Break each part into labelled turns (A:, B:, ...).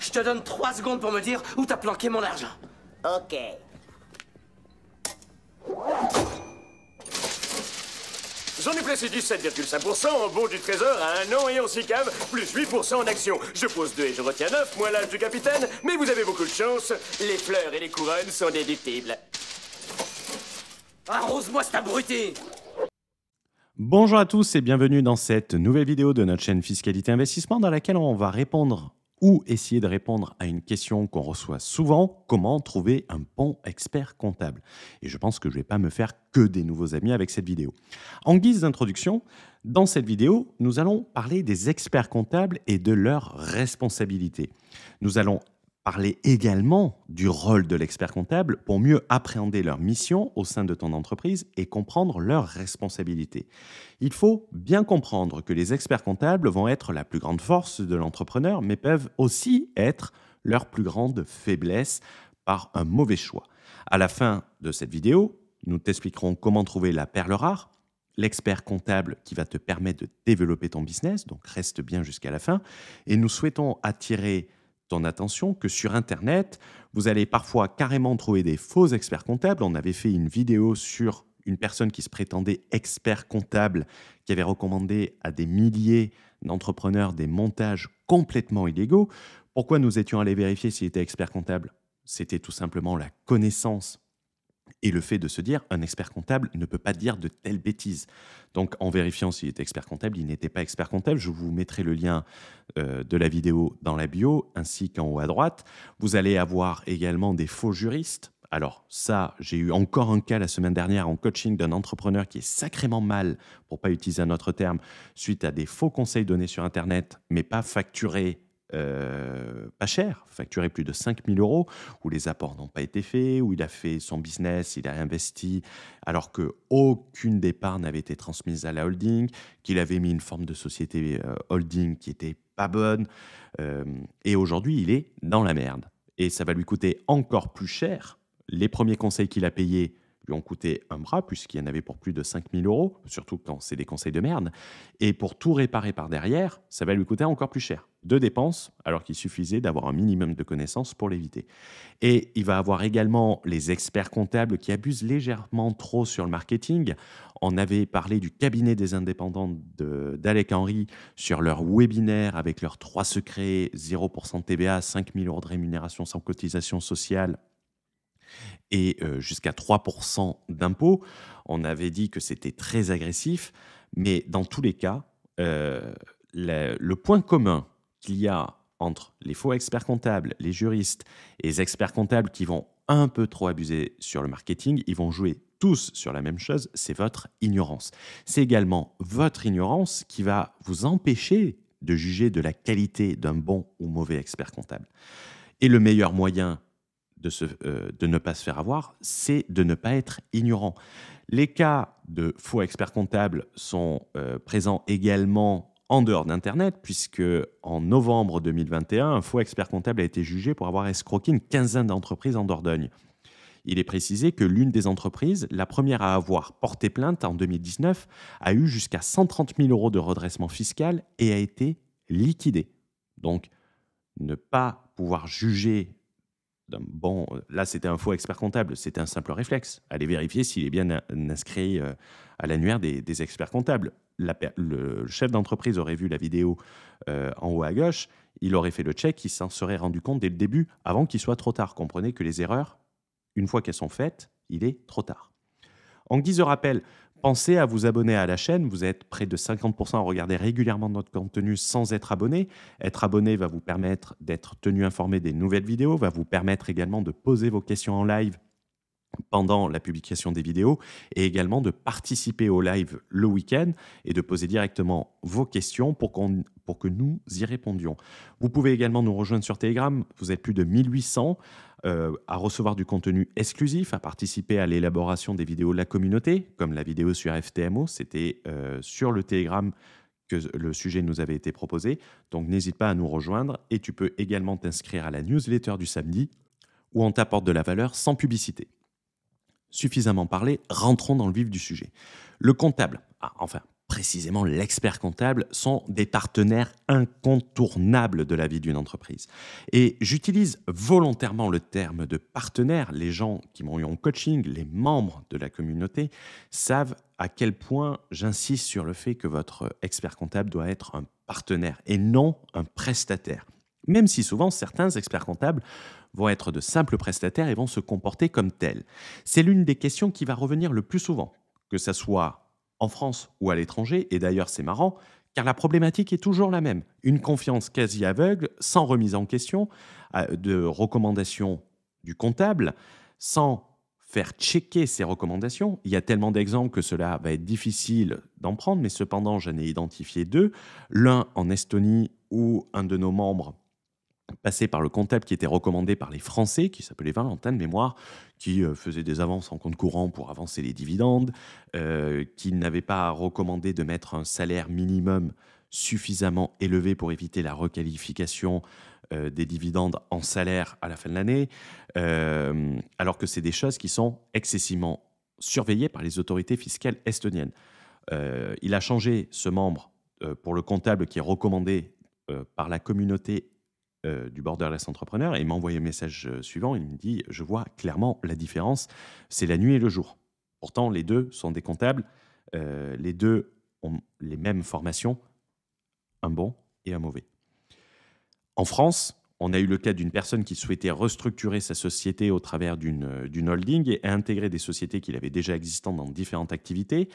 A: Je te donne 3 secondes pour me dire où t'as planqué mon argent.
B: Ok.
C: J'en ai placé 17,5% en bon du trésor à 1 an et en SICAV, plus 8% en actions. Je pose 2 et je retiens 9, moins l'âge du capitaine, mais vous avez beaucoup de chance. Les fleurs et les couronnes sont déductibles.
A: Arrose-moi cet abruti!
D: Bonjour à tous et bienvenue dans cette nouvelle vidéo de notre chaîne Fiscalité Investissement dans laquelle on va répondre ou essayer de répondre à une question qu'on reçoit souvent, comment trouver un bon expert comptable. Et je pense que je ne vais pas me faire que des nouveaux amis avec cette vidéo. En guise d'introduction, dans cette vidéo, nous allons parler des experts comptables et de leurs responsabilités. Nous allons parler également du rôle de l'expert comptable pour mieux appréhender leur mission au sein de ton entreprise et comprendre leurs responsabilités. Il faut bien comprendre que les experts comptables vont être la plus grande force de l'entrepreneur, mais peuvent aussi être leur plus grande faiblesse par un mauvais choix. À la fin de cette vidéo, nous t'expliquerons comment trouver la perle rare, l'expert comptable qui va te permettre de développer ton business, donc reste bien jusqu'à la fin. Et nous souhaitons attirer ton attention que sur Internet, vous allez parfois carrément trouver des faux experts comptables. On avait fait une vidéo sur une personne qui se prétendait expert comptable, qui avait recommandé à des milliers d'entrepreneurs des montages complètement illégaux. Pourquoi nous étions allés vérifier s'il était expert comptable? C'était tout simplement la connaissance et le fait de se dire un expert comptable ne peut pas dire de telles bêtises. Donc, en vérifiant s'il était expert comptable, il n'était pas expert comptable. Je vous mettrai le lien de la vidéo dans la bio, ainsi qu'en haut à droite. Vous allez avoir également des faux juristes. Alors ça, j'ai eu encore un cas la semaine dernière en coaching d'un entrepreneur qui est sacrément mal, pour pas utiliser un autre terme, suite à des faux conseils donnés sur Internet, mais pas facturés pas cher, facturé plus de 5 000 €, où les apports n'ont pas été faits, où il a fait son business, il a investi, alors qu'aucune des parts n'avait été transmise à la holding, qu'il avait mis une forme de société holding qui n'était pas bonne. Et aujourd'hui, il est dans la merde. Et ça va lui coûter encore plus cher. Les premiers conseils qu'il a payés lui ont coûté un bras, puisqu'il y en avait pour plus de 5 000 €, surtout quand c'est des conseils de merde. Et pour tout réparer par derrière, ça va lui coûter encore plus cher. De dépenses, alors qu'il suffisait d'avoir un minimum de connaissances pour l'éviter. Et il va avoir également les experts comptables qui abusent légèrement trop sur le marketing. On avait parlé du cabinet des indépendants d'Alec Henry sur leur webinaire avec leurs 3 secrets, 0% de TVA, 5 000 € de rémunération sans cotisation sociale, et jusqu'à 3% d'impôts. On avait dit que c'était très agressif, mais dans tous les cas, le point commun qu'il y a entre les faux experts comptables, les juristes et les experts comptables qui vont un peu trop abuser sur le marketing, ils vont jouer tous sur la même chose, c'est votre ignorance. C'est également votre ignorance qui va vous empêcher de juger de la qualité d'un bon ou mauvais expert comptable. Et le meilleur moyen de ne pas se faire avoir, c'est de ne pas être ignorant. Les cas de faux experts comptables sont présents également en dehors d'Internet, puisque en novembre 2021, un faux expert comptable a été jugé pour avoir escroqué une quinzaine d'entreprises en Dordogne. Il est précisé que l'une des entreprises, la première à avoir porté plainte en 2019, a eu jusqu'à 130 000 € de redressement fiscal et a été liquidée. Donc, ne pas pouvoir juger bon, là, c'était un faux expert comptable, c'était un simple réflexe. Allez vérifier s'il est bien inscrit à l'annuaire des experts comptables. Le chef d'entreprise aurait vu la vidéo en haut à gauche, il aurait fait le check, il s'en serait rendu compte dès le début, avant qu'il soit trop tard. Comprenez que les erreurs, une fois qu'elles sont faites, il est trop tard. En guise de rappel, pensez à vous abonner à la chaîne. Vous êtes près de 50% à regarder régulièrement notre contenu sans être abonné. Être abonné va vous permettre d'être tenu informé des nouvelles vidéos, va vous permettre également de poser vos questions en live pendant la publication des vidéos et également de participer au live le week-end et de poser directement vos questions pour que nous y répondions. Vous pouvez également nous rejoindre sur Telegram. Vous êtes plus de 1800 à recevoir du contenu exclusif, à participer à l'élaboration des vidéos de la communauté, comme la vidéo sur FTMO. C'était sur le Telegram que le sujet nous avait été proposé. Donc n'hésite pas à nous rejoindre et tu peux également t'inscrire à la newsletter du samedi où on t'apporte de la valeur sans publicité. Suffisamment parlé, rentrons dans le vif du sujet. Le comptable, enfin précisément l'expert comptable, sont des partenaires incontournables de la vie d'une entreprise. Et j'utilise volontairement le terme de partenaire. Les gens qui m'ont eu en coaching, les membres de la communauté, savent à quel point j'insiste sur le fait que votre expert comptable doit être un partenaire et non un prestataire. Même si souvent certains experts comptables vont être de simples prestataires et vont se comporter comme tels. C'est l'une des questions qui va revenir le plus souvent, que ça soit en France ou à l'étranger. Et d'ailleurs, c'est marrant, car la problématique est toujours la même. Une confiance quasi aveugle, sans remise en question de recommandations du comptable, sans faire checker ces recommandations. Il y a tellement d'exemples que cela va être difficile d'en prendre, mais cependant, j'en ai identifié deux. L'un en Estonie, où un de nos membres passé par le comptable qui était recommandé par les Français, qui s'appelait Valentin de mémoire, qui faisait des avances en compte courant pour avancer les dividendes, qui n'avait pas recommandé de mettre un salaire minimum suffisamment élevé pour éviter la requalification des dividendes en salaire à la fin de l'année, alors que c'est des choses qui sont excessivement surveillées par les autorités fiscales estoniennes. Il a changé ce membre pour le comptable qui est recommandé par la communauté du Borderless Entrepreneur, et il m'a envoyé le message suivant. Il me dit: je vois clairement la différence, c'est la nuit et le jour. Pourtant, les deux sont des comptables, les deux ont les mêmes formations, un bon et un mauvais. En France, on a eu le cas d'une personne qui souhaitait restructurer sa société au travers d'une holding et intégrer des sociétés qu'il avait déjà existantes dans différentes activités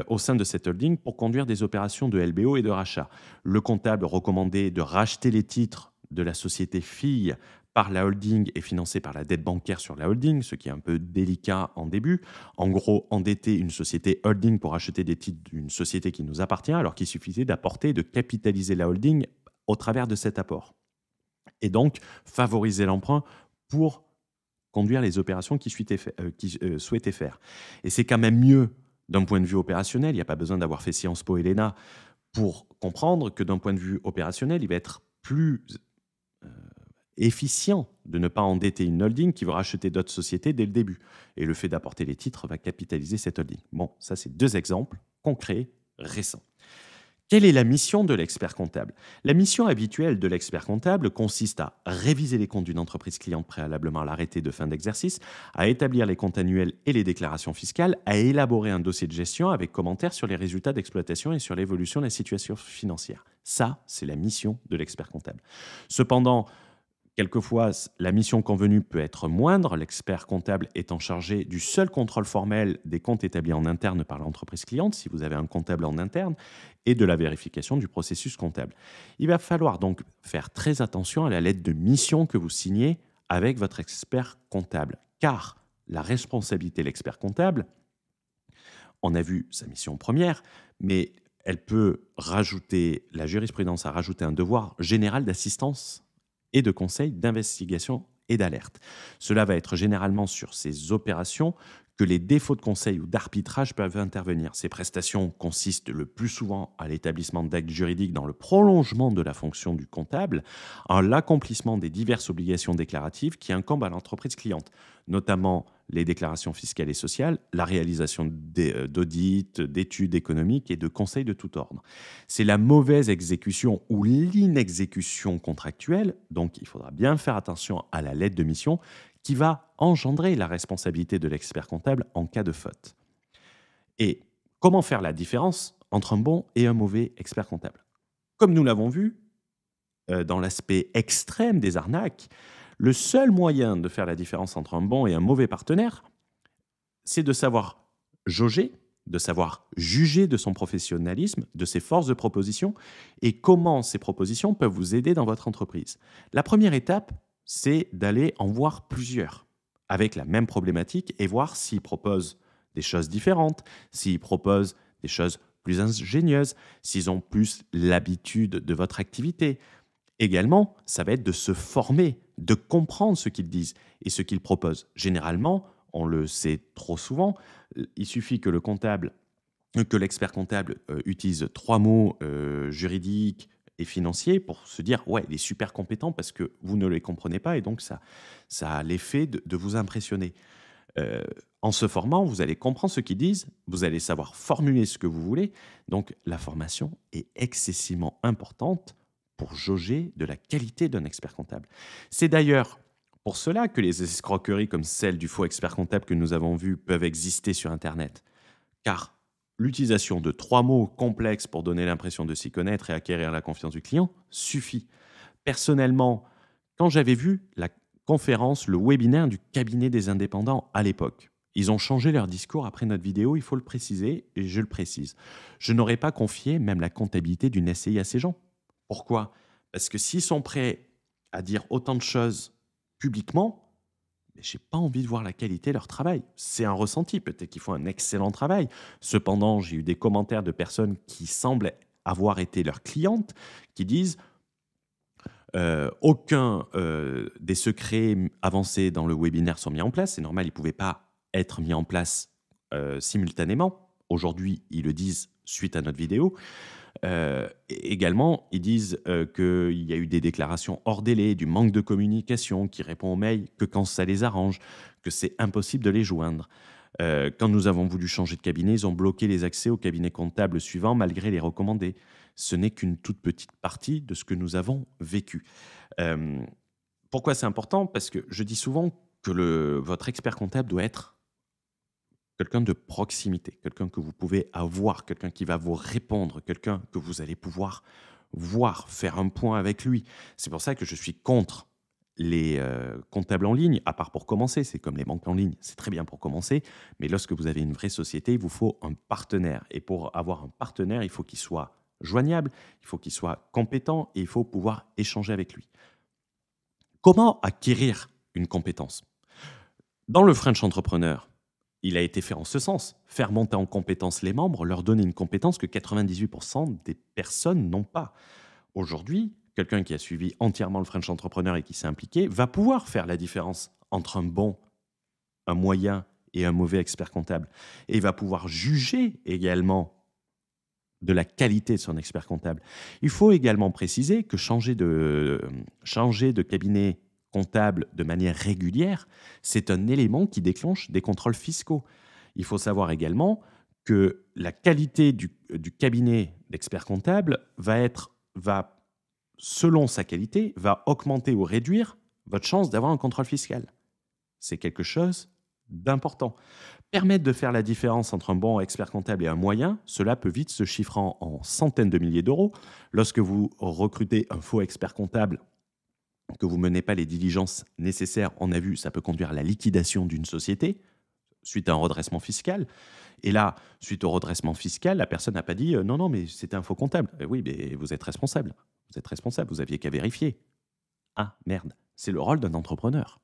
D: au sein de cette holding pour conduire des opérations de LBO et de rachat. Le comptable recommandait de racheter les titres de la société fille par la holding et financée par la dette bancaire sur la holding, ce qui est un peu délicat en début. En gros, endetter une société holding pour acheter des titres d'une société qui nous appartient, alors qu'il suffisait d'apporter, de capitaliser la holding au travers de cet apport. Et donc, favoriser l'emprunt pour conduire les opérations qu'il souhaitait faire. Et c'est quand même mieux d'un point de vue opérationnel. Il n'y a pas besoin d'avoir fait Sciences Po et l'ENA pour comprendre que d'un point de vue opérationnel, il va être plus efficient de ne pas endetter une holding qui va racheter d'autres sociétés dès le début. Et le fait d'apporter les titres va capitaliser cette holding. Bon, ça, c'est deux exemples concrets, récents. Quelle est la mission de l'expert comptable? La mission habituelle de l'expert comptable consiste à réviser les comptes d'une entreprise cliente préalablement à l'arrêté de fin d'exercice, à établir les comptes annuels et les déclarations fiscales, à élaborer un dossier de gestion avec commentaires sur les résultats d'exploitation et sur l'évolution de la situation financière. Ça, c'est la mission de l'expert comptable. Cependant, quelquefois, la mission convenue peut être moindre, l'expert comptable étant chargé du seul contrôle formel des comptes établis en interne par l'entreprise cliente, si vous avez un comptable en interne, et de la vérification du processus comptable. Il va falloir donc faire très attention à la lettre de mission que vous signez avec votre expert comptable, car la responsabilité de l'expert comptable, on a vu sa mission première, mais elle peut rajouter, la jurisprudence a rajouté un devoir général d'assistance et de conseil, d'investigation et d'alerte. Cela va être généralement sur ces opérations que les défauts de conseil ou d'arbitrage peuvent intervenir. Ces prestations consistent le plus souvent à l'établissement d'actes juridiques dans le prolongement de la fonction du comptable, en l'accomplissement des diverses obligations déclaratives qui incombent à l'entreprise cliente, notamment les déclarations fiscales et sociales, la réalisation d'audits, d'études économiques et de conseils de tout ordre. C'est la mauvaise exécution ou l'inexécution contractuelle, donc il faudra bien faire attention à la lettre de mission, qui va engendrer la responsabilité de l'expert comptable en cas de faute. Et comment faire la différence entre un bon et un mauvais expert comptable? Comme nous l'avons vu, dans l'aspect extrême des arnaques, le seul moyen de faire la différence entre un bon et un mauvais partenaire, c'est de savoir jauger, de savoir juger de son professionnalisme, de ses forces de proposition et comment ces propositions peuvent vous aider dans votre entreprise. La première étape, c'est d'aller en voir plusieurs avec la même problématique et voir s'ils proposent des choses différentes, s'ils proposent des choses plus ingénieuses, s'ils ont plus l'habitude de votre activité. Également, ça va être de se former, de comprendre ce qu'ils disent et ce qu'ils proposent. Généralement, on le sait trop souvent, il suffit que l'expert comptable utilise 3 mots juridiques et financiers pour se dire « ouais, il est super compétent » parce que vous ne les comprenez pas et donc ça a l'effet de vous impressionner. En se formant, vous allez comprendre ce qu'ils disent, vous allez savoir formuler ce que vous voulez. Donc, la formation est excessivement importante pour jauger de la qualité d'un expert comptable. C'est d'ailleurs pour cela que les escroqueries comme celle du faux expert comptable que nous avons vu peuvent exister sur Internet. Car l'utilisation de 3 mots complexes pour donner l'impression de s'y connaître et acquérir la confiance du client suffit. Personnellement, quand j'avais vu la conférence, le webinaire du cabinet des indépendants à l'époque, ils ont changé leur discours après notre vidéo, il faut le préciser, et je le précise. Je n'aurais pas confié même la comptabilité d'une SCI à ces gens. Pourquoi? Parce que s'ils sont prêts à dire autant de choses publiquement, mais je n'ai pas envie de voir la qualité de leur travail. C'est un ressenti, peut-être qu'ils font un excellent travail. Cependant, j'ai eu des commentaires de personnes qui semblent avoir été leurs clientes, qui disent aucun des secrets avancés dans le webinaire sont mis en place. C'est normal, ils ne pouvaient pas être mis en place simultanément. Aujourd'hui, ils le disent suite à notre vidéo. Également, ils disent qu'il y a eu des déclarations hors délai, du manque de communication, qui répond aux mails que quand ça les arrange, que c'est impossible de les joindre. Quand nous avons voulu changer de cabinet, ils ont bloqué les accès au cabinet comptable suivant malgré les recommandés. Ce n'est qu'une toute petite partie de ce que nous avons vécu. Pourquoi c'est important? Parce que je dis souvent que votre expert comptable doit être quelqu'un de proximité, quelqu'un que vous pouvez avoir, quelqu'un qui va vous répondre, quelqu'un que vous allez pouvoir voir, faire un point avec lui. C'est pour ça que je suis contre les comptables en ligne, à part pour commencer, c'est comme les banques en ligne, c'est très bien pour commencer, mais lorsque vous avez une vraie société, il vous faut un partenaire. Et pour avoir un partenaire, il faut qu'il soit joignable, il faut qu'il soit compétent et il faut pouvoir échanger avec lui. Comment acquérir une compétence? Dans le French Entrepreneur, il a été fait en ce sens, faire monter en compétence les membres, leur donner une compétence que 98% des personnes n'ont pas. Aujourd'hui, quelqu'un qui a suivi entièrement le French Entrepreneur et qui s'est impliqué va pouvoir faire la différence entre un bon, un moyen et un mauvais expert comptable. Et il va pouvoir juger également de la qualité de son expert comptable. Il faut également préciser que changer de cabinet comptable de manière régulière, c'est un élément qui déclenche des contrôles fiscaux. Il faut savoir également que la qualité du cabinet d'expert comptable va, selon sa qualité, va augmenter ou réduire votre chance d'avoir un contrôle fiscal. C'est quelque chose d'important. Permettre de faire la différence entre un bon expert comptable et un moyen, cela peut vite se chiffrer en centaines de milliers d'euros. Lorsque vous recrutez un faux expert comptable, que vous ne menez pas les diligences nécessaires, on a vu, ça peut conduire à la liquidation d'une société suite à un redressement fiscal. Et là, suite au redressement fiscal, la personne n'a pas dit « Non, mais c'était un faux comptable ». Oui, mais vous êtes responsable. Vous êtes responsable, vous aviez qu'à vérifier. Ah, merde, c'est le rôle d'un entrepreneur.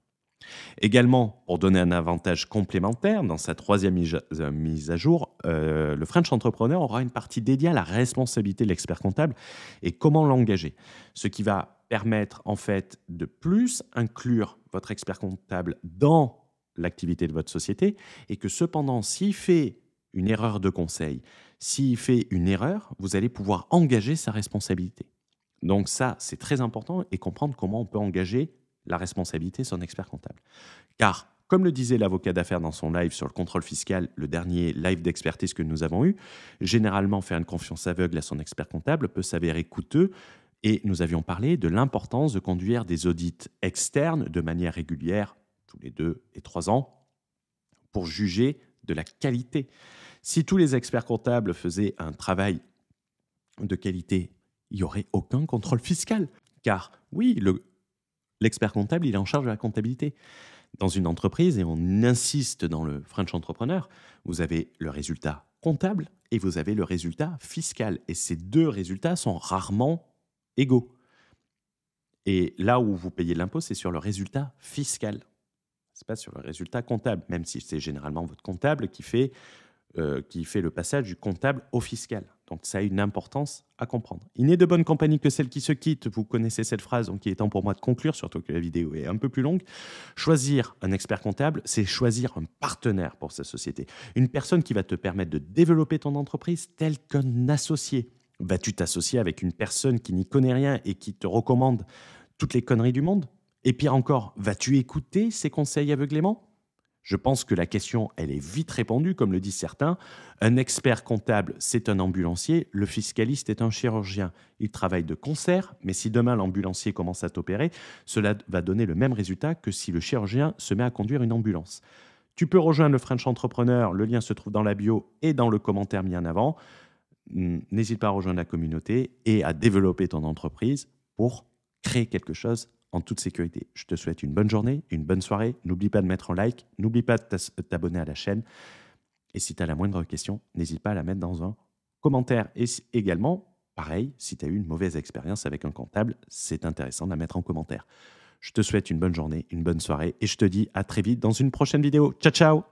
D: Également, pour donner un avantage complémentaire, dans sa 3e mise à jour, le French Entrepreneur aura une partie dédiée à la responsabilité de l'expert comptable et comment l'engager. Ce qui va permettre en fait de plus inclure votre expert comptable dans l'activité de votre société et que cependant, s'il fait une erreur de conseil, s'il fait une erreur, vous allez pouvoir engager sa responsabilité. Donc ça, c'est très important et comprendre comment on peut engager la responsabilité de son expert comptable. Car, comme le disait l'avocat d'affaires dans son live sur le contrôle fiscal, le dernier live d'expertise que nous avons eu, généralement faire une confiance aveugle à son expert comptable peut s'avérer coûteux. Et nous avions parlé de l'importance de conduire des audits externes de manière régulière, tous les 2 et 3 ans, pour juger de la qualité. Si tous les experts comptables faisaient un travail de qualité, il n'y aurait aucun contrôle fiscal. Car oui, l'expert comptable, il est en charge de la comptabilité. Dans une entreprise, et on insiste dans le French Entrepreneur, vous avez le résultat comptable et vous avez le résultat fiscal. Et ces 2 résultats sont rarement égaux. Et là où vous payez l'impôt, c'est sur le résultat fiscal. Ce n'est pas sur le résultat comptable, même si c'est généralement votre comptable qui fait le passage du comptable au fiscal. Donc ça a une importance à comprendre. Il n'est de bonne compagnie que celle qui se quitte. Vous connaissez cette phrase, donc il est temps pour moi de conclure, surtout que la vidéo est un peu plus longue. Choisir un expert comptable, c'est choisir un partenaire pour sa société. Une personne qui va te permettre de développer ton entreprise tel qu'un associé. Vas-tu t'associer avec une personne qui n'y connaît rien et qui te recommande toutes les conneries du monde? Et pire encore, vas-tu écouter ses conseils aveuglément? Je pense que la question, elle est vite répondue, comme le disent certains. Un expert comptable, c'est un ambulancier. Le fiscaliste est un chirurgien. Ils travaillent de concert, mais si demain l'ambulancier commence à t'opérer, cela va donner le même résultat que si le chirurgien se met à conduire une ambulance. Tu peux rejoindre le French Entrepreneur. Le lien se trouve dans la bio et dans le commentaire mis en avant. N'hésite pas à rejoindre la communauté et à développer ton entreprise pour créer quelque chose en toute sécurité. Je te souhaite une bonne journée, une bonne soirée. N'oublie pas de mettre un like, n'oublie pas de t'abonner à la chaîne. Et si tu as la moindre question, n'hésite pas à la mettre dans un commentaire. Et également, pareil, si tu as eu une mauvaise expérience avec un comptable, c'est intéressant de la mettre en commentaire. Je te souhaite une bonne journée, une bonne soirée et je te dis à très vite dans une prochaine vidéo. Ciao, ciao!